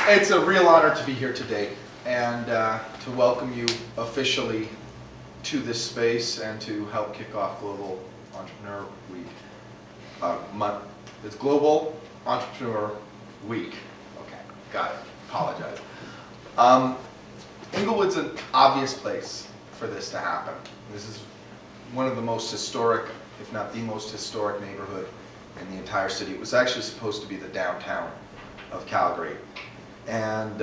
It's a real honor to be here today and to welcome you officially to this space and to help kick off Global Entrepreneur Week. It's Global Entrepreneur Week. Okay, got it. Apologize. Inglewood's an obvious place for this to happen. This is one of the most historic, if not the most historic neighborhood in the entire city. It was actually supposed to be the downtown of Calgary. And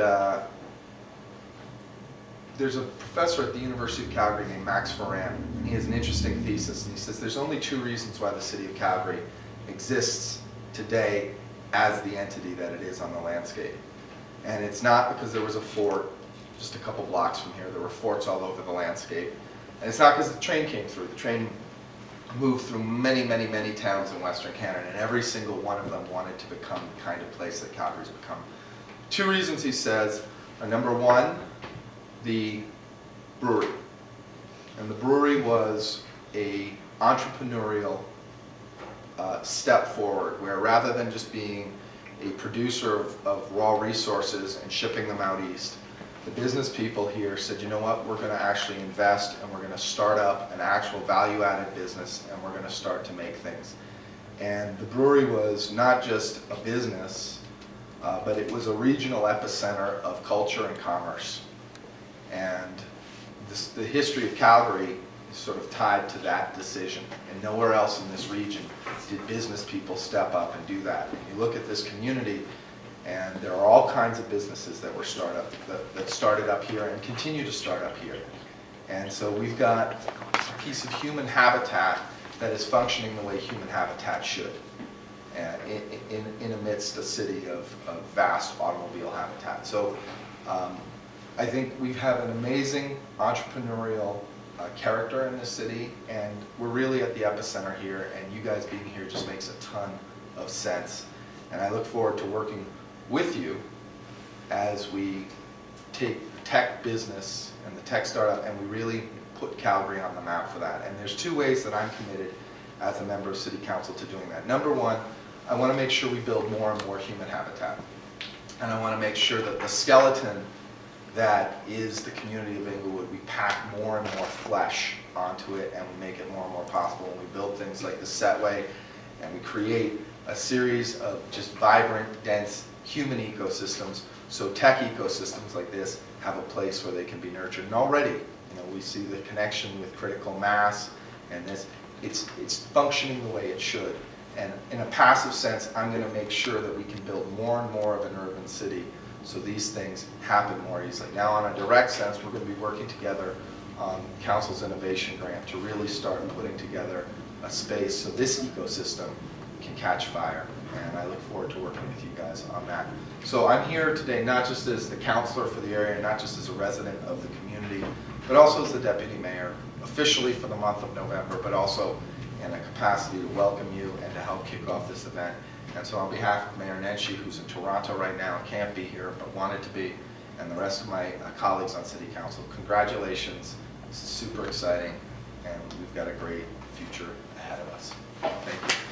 there's a professor at the University of Calgary named Max Ferran, and he has an interesting thesis. And he says there's only two reasons why the city of Calgary exists today as the entity that it is on the landscape. And it's not because there was a fort just a couple blocks from here. There were forts all over the landscape. And it's not because the train came through. The train moved through many, many, many towns in Western Canada, and every single one of them wanted to become the kind of place that Calgary's become. Two reasons, he says, are number one, the brewery. And the brewery was a entrepreneurial step forward, where rather than just being a producer of raw resources and shipping them out east, the business people here said, you know what, we're going to actually invest and we're going to start up an actual value-added business and we're going to start to make things. And the brewery was not just a business, but it was a regional epicenter of culture and commerce. And the history of Calgary is sort of tied to that decision. And nowhere else in this region did business people step up and do that. And you look at this community, and there are all kinds of businesses that were that started up here and continue to start up here. And so we've got a piece of human habitat that is functioning the way human habitat should, in amidst a city of vast automobile habitat. So I think we have an amazing entrepreneurial character in this city, and we're really at the epicenter here, and you guys being here just makes a ton of sense. And I look forward to working with you as we take the tech business and the tech startup and we really put Calgary on the map for that. And there's two ways that I'm committed as a member of City Council to doing that. Number one, I want to make sure we build more and more human habitat. And I want to make sure that the skeleton that is the community of Inglewood, we pack more and more flesh onto it and we make it more and more possible. And we build things like the Setway, and we create a series of just vibrant, dense human ecosystems, so tech ecosystems like this have a place where they can be nurtured. And already, we see the connection with critical mass, and it's functioning the way it should. And in a passive sense, I'm going to make sure that we can build more and more of an urban city so these things happen more easily. Now, on a direct sense, we're going to be working together on Council's Innovation Grant to really start putting together a space so this ecosystem can catch fire. And I look forward to working with you guys on that. So I'm here today not just as the councillor for the area, not just as a resident of the community, but also as the deputy mayor, officially for the month of November, but also in a capacity to welcome you and to help kick off this event. And so on behalf of Mayor Nenshi, who's in Toronto right now, can't be here, but wanted to be, and the rest of my colleagues on City Council, congratulations. This is super exciting, and we've got a great future ahead of us. Thank you.